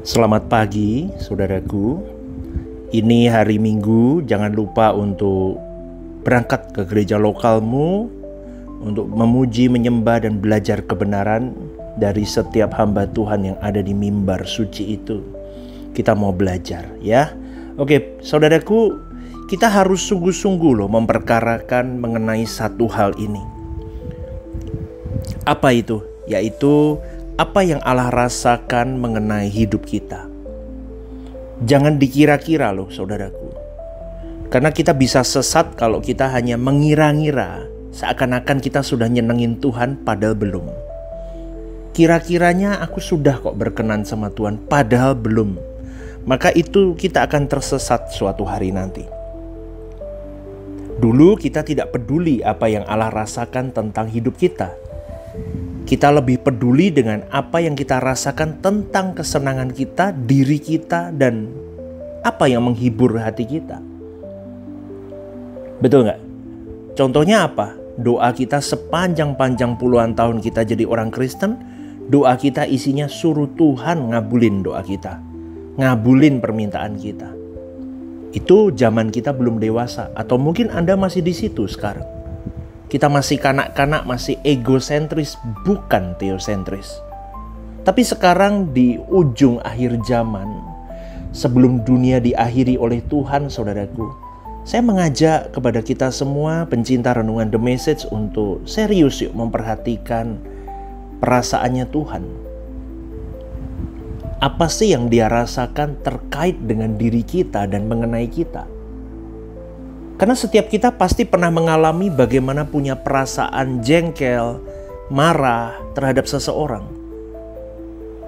Selamat pagi, saudaraku. Ini hari Minggu, jangan lupa untuk berangkat ke gereja lokalmu untuk memuji, menyembah, dan belajar kebenaran dari setiap hamba Tuhan yang ada di mimbar suci itu. Kita mau belajar, ya. Oke, saudaraku, kita harus sungguh-sungguh memperkarakan mengenai satu hal ini. Apa itu? Yaitu apa yang Allah rasakan mengenai hidup kita. Jangan dikira-kira saudaraku. Karena kita bisa sesat kalau kita hanya mengira-ngira seakan-akan kita sudah nyenengin Tuhan padahal belum. Kira-kiranya aku sudah kok berkenan sama Tuhan padahal belum. Maka itu kita akan tersesat suatu hari nanti. Dulu kita tidak peduli apa yang Allah rasakan tentang hidup kita. Kita lebih peduli dengan apa yang kita rasakan tentang kesenangan kita, diri kita, dan apa yang menghibur hati kita. Betul nggak? Contohnya apa? Doa kita sepanjang-panjang puluhan tahun kita jadi orang Kristen, doa kita isinya suruh Tuhan ngabulin doa kita, ngabulin permintaan kita. Itu zaman kita belum dewasa, atau mungkin Anda masih di situ sekarang. Kita masih kanak-kanak, masih egosentris, bukan teosentris. Tapi sekarang di ujung akhir zaman, sebelum dunia diakhiri oleh Tuhan, saudaraku, saya mengajak kepada kita semua pencinta renungan The Message untuk serius memperhatikan perasaannya Tuhan. Apa sih yang Dia rasakan terkait dengan diri kita dan mengenai kita? Karena setiap kita pasti pernah mengalami bagaimana punya perasaan jengkel, marah terhadap seseorang.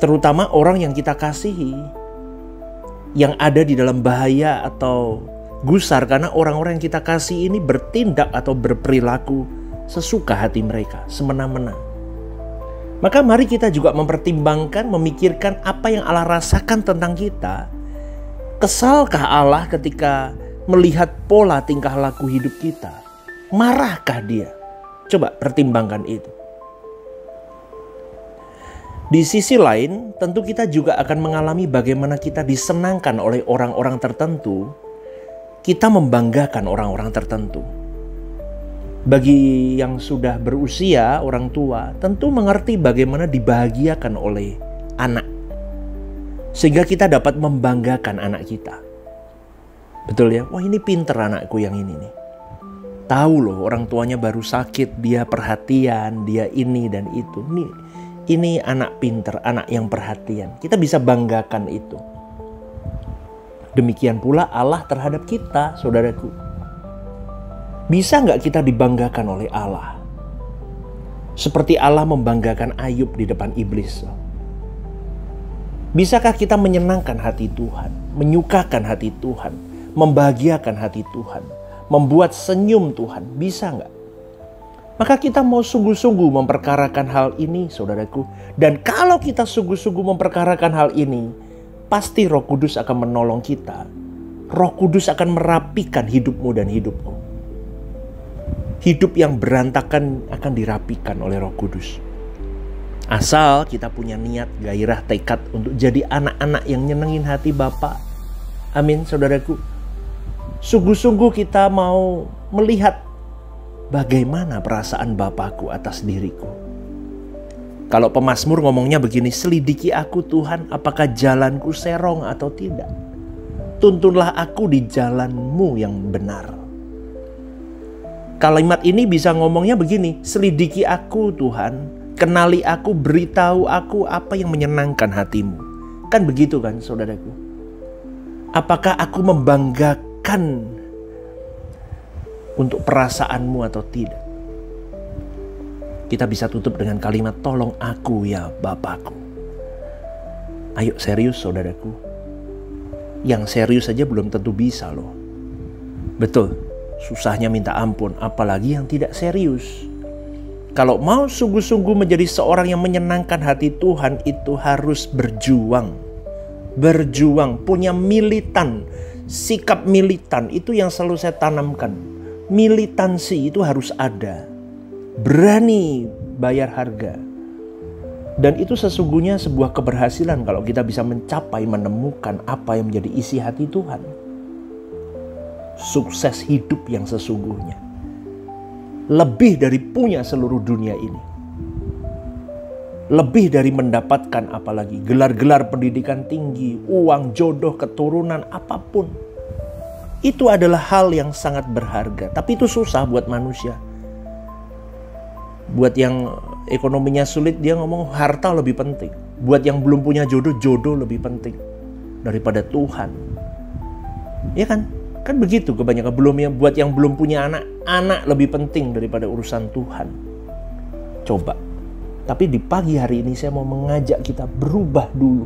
Terutama orang yang kita kasihi, yang ada di dalam bahaya atau gusar karena orang-orang yang kita kasih ini bertindak atau berperilaku sesuka hati mereka, semena-mena. Maka mari kita juga mempertimbangkan, memikirkan apa yang Allah rasakan tentang kita. Kesalkah Allah ketika melihat pola tingkah laku hidup kita? Marahkah Dia? Coba pertimbangkan itu. Di sisi lain, tentu kita juga akan mengalami bagaimana kita disenangkan oleh orang-orang tertentu. Kita membanggakan orang-orang tertentu. Bagi yang sudah berusia, orang tua, tentu mengerti bagaimana dibahagiakan oleh anak. Sehingga kita dapat membanggakan anak kita. Betul ya? Wah, ini pinter anakku yang ini nih. Tahu orang tuanya baru sakit, dia perhatian, dia ini dan itu. Ini anak pinter, anak yang perhatian. Kita bisa banggakan itu. Demikian pula Allah terhadap kita, saudaraku. Bisa nggak kita dibanggakan oleh Allah? Seperti Allah membanggakan Ayub di depan iblis. Bisakah kita menyenangkan hati Tuhan, menyukakan hati Tuhan, membahagiakan hati Tuhan, membuat senyum Tuhan? Bisa nggak? Maka kita mau sungguh-sungguh memperkarakan hal ini, saudaraku. Dan kalau kita sungguh-sungguh memperkarakan hal ini, pasti Roh Kudus akan menolong kita. Roh Kudus akan merapikan hidupmu dan hidupku. Hidup yang berantakan akan dirapikan oleh Roh Kudus. Asal kita punya niat, gairah, tekad untuk jadi anak-anak yang nyenengin hati Bapa. Amin, saudaraku. Sungguh-sungguh kita mau melihat bagaimana perasaan Bapakku atas diriku. Kalau pemazmur ngomongnya begini, selidiki aku Tuhan, apakah jalanku serong atau tidak. Tuntunlah aku di jalanmu yang benar. Kalimat ini bisa ngomongnya begini, selidiki aku Tuhan, kenali aku, beritahu aku apa yang menyenangkan hatimu. Kan begitu kan saudaraku. Apakah aku membanggakan untuk perasaanmu atau tidak? Kita bisa tutup dengan kalimat, tolong aku ya Bapakku. Ayo serius saudaraku. Yang serius saja belum tentu bisa Betul, susahnya minta ampun, apalagi yang tidak serius. Kalau mau sungguh-sungguh menjadi seorang yang menyenangkan hati Tuhan, itu harus berjuang. Berjuang, punya militan. Sikap militan, itu yang selalu saya tanamkan. Militansi itu harus ada. Berani bayar harga. Dan itu sesungguhnya sebuah keberhasilan kalau kita bisa mencapai menemukan apa yang menjadi isi hati Tuhan. Sukses hidup yang sesungguhnya. Lebih dari punya seluruh dunia ini. Lebih dari mendapatkan apalagi gelar-gelar pendidikan tinggi, uang, jodoh, keturunan, apapun. Itu adalah hal yang sangat berharga. Tapi itu susah buat manusia. Buat yang ekonominya sulit, dia ngomong harta lebih penting. Buat yang belum punya jodoh, jodoh lebih penting daripada Tuhan. Ya kan? Kan begitu kebanyakan. Buat yang belum punya anak, anak lebih penting daripada urusan Tuhan. Coba. Tapi di pagi hari ini saya mau mengajak kita berubah dulu.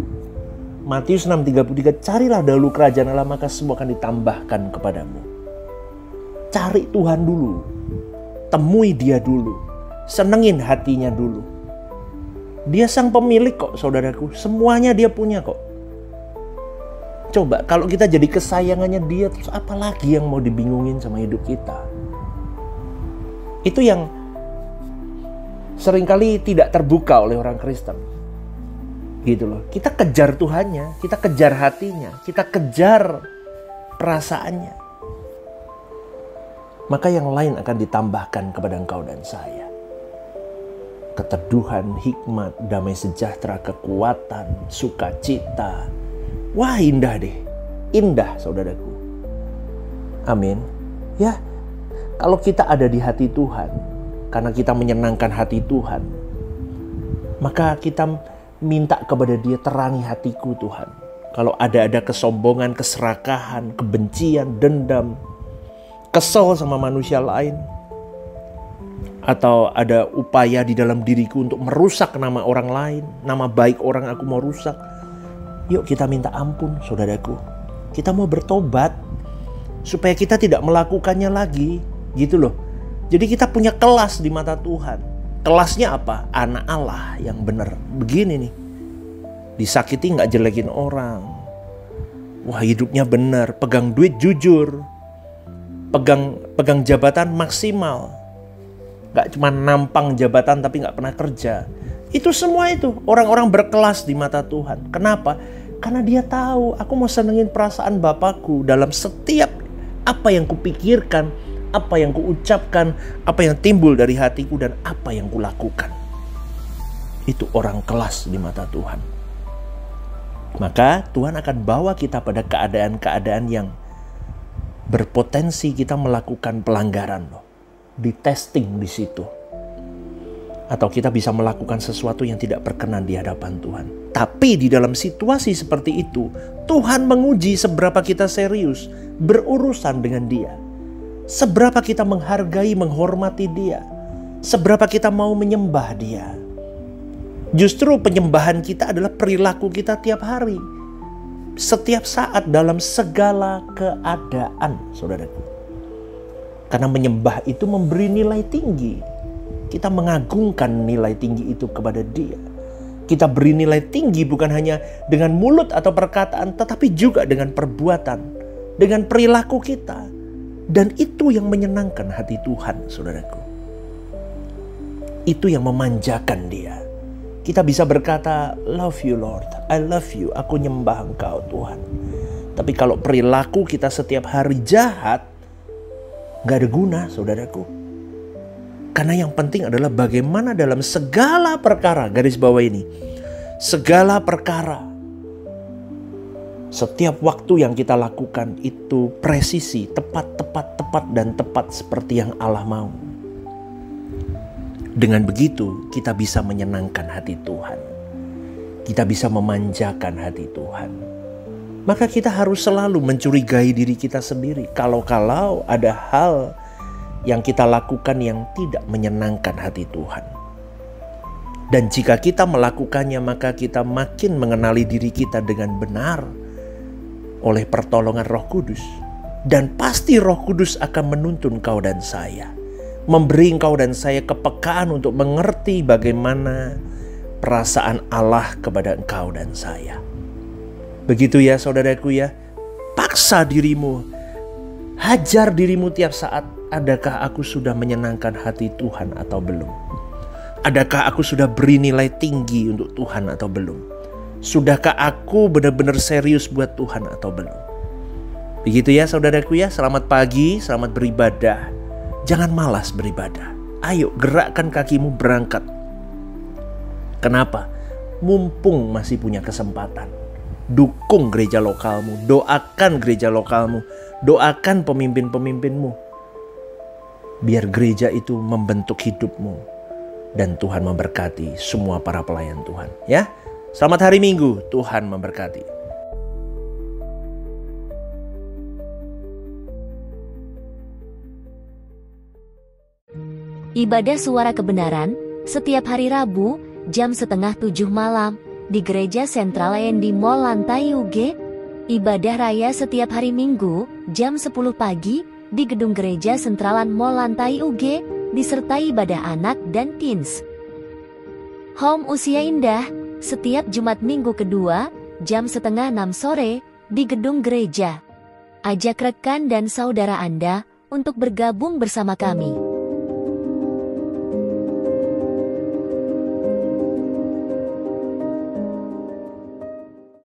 Matius 6:33, carilah dahulu kerajaan Allah, maka semua akan ditambahkan kepadamu. Cari Tuhan dulu. Temui Dia dulu. Senengin hatinya dulu. Dia sang pemilik kok, saudaraku. Semuanya Dia punya kok. Coba kalau kita jadi kesayangannya Dia, terus apa lagi yang mau dibingungin sama hidup kita? Itu yang seringkali tidak terbuka oleh orang Kristen. Gitu loh. Kita kejar Tuhannya, kita kejar hatinya, kita kejar perasaannya. Maka yang lain akan ditambahkan kepada engkau dan saya. Keteduhan, hikmat, damai sejahtera, kekuatan, sukacita. Wah, indah deh. Indah, saudaraku. Amin. Ya, kalau kita ada di hati Tuhan, karena kita menyenangkan hati Tuhan, maka kita minta kepada Dia, terangi hatiku Tuhan. Kalau ada kesombongan, keserakahan, kebencian, dendam, kesel sama manusia lain, atau ada upaya di dalam diriku untuk merusak nama orang lain, nama baik orang aku mau rusak, yuk kita minta ampun, saudaraku. Kita mau bertobat supaya kita tidak melakukannya lagi, gitu loh. Jadi kita punya kelas di mata Tuhan. Kelasnya apa? Anak Allah yang benar. Begini nih, disakiti nggak jelekin orang. Wah, hidupnya benar, pegang duit jujur, pegang jabatan maksimal. Gak cuma nampang jabatan tapi gak pernah kerja. Itu semua itu orang-orang berkelas di mata Tuhan. Kenapa? Karena dia tahu, aku mau senengin perasaan Bapakku dalam setiap apa yang kupikirkan, apa yang kuucapkan, apa yang timbul dari hatiku, dan apa yang kulakukan. Itu orang kelas di mata Tuhan. Maka Tuhan akan bawa kita pada keadaan-keadaan yang berpotensi kita melakukan pelanggaran loh. Di testing di situ. Atau kita bisa melakukan sesuatu yang tidak berkenan di hadapan Tuhan. Tapi di dalam situasi seperti itu, Tuhan menguji seberapa kita serius berurusan dengan Dia. Seberapa kita menghargai, menghormati Dia. Seberapa kita mau menyembah Dia. Justru penyembahan kita adalah perilaku kita tiap hari. Setiap saat dalam segala keadaan, saudaraku. Karena menyembah itu memberi nilai tinggi. Kita mengagungkan nilai tinggi itu kepada Dia. Kita beri nilai tinggi bukan hanya dengan mulut atau perkataan, tetapi juga dengan perbuatan, dengan perilaku kita. Dan itu yang menyenangkan hati Tuhan, saudaraku. Itu yang memanjakan Dia. Kita bisa berkata, love you Lord, I love you, aku nyembah Engkau Tuhan. Tapi kalau perilaku kita setiap hari jahat, gak ada guna, saudaraku. Karena yang penting adalah bagaimana dalam segala perkara, garis bawah ini, segala perkara, setiap waktu yang kita lakukan itu presisi, tepat, dan tepat seperti yang Allah mau. Dengan begitu kita bisa menyenangkan hati Tuhan. Kita bisa memanjakan hati Tuhan. Maka kita harus selalu mencurigai diri kita sendiri. Kalau ada hal yang kita lakukan yang tidak menyenangkan hati Tuhan. Dan jika kita melakukannya, maka kita makin mengenali diri kita dengan benar oleh pertolongan Roh Kudus. Dan pasti Roh Kudus akan menuntun kau dan saya. Memberi engkau dan saya kepekaan untuk mengerti bagaimana perasaan Allah kepada engkau dan saya. Begitu ya saudaraku ya. Paksa dirimu. Hajar dirimu tiap saat. Adakah aku sudah menyenangkan hati Tuhan atau belum? Adakah aku sudah beri nilai tinggi untuk Tuhan atau belum? Sudahkah aku benar-benar serius buat Tuhan atau belum? Begitu ya saudaraku ya, selamat pagi, selamat beribadah. Jangan malas beribadah. Ayo gerakkan kakimu berangkat. Kenapa? Mumpung masih punya kesempatan. Dukung gereja lokalmu, doakan gereja lokalmu, doakan pemimpin-pemimpinmu. Biar gereja itu membentuk hidupmu dan Tuhan memberkati semua para pelayan Tuhan, ya. Selamat hari Minggu, Tuhan memberkati. Ibadah Suara Kebenaran setiap hari Rabu jam 6:30 malam di Gereja Sentral di Mall Lantai UG. Ibadah Raya setiap hari Minggu jam 10 pagi di Gedung Gereja Sentralan Mall Lantai UG, disertai ibadah anak dan teens. Home Usia Indah setiap Jumat Minggu kedua jam 5:30 sore di Gedung Gereja. Ajak rekan dan saudara Anda untuk bergabung bersama kami.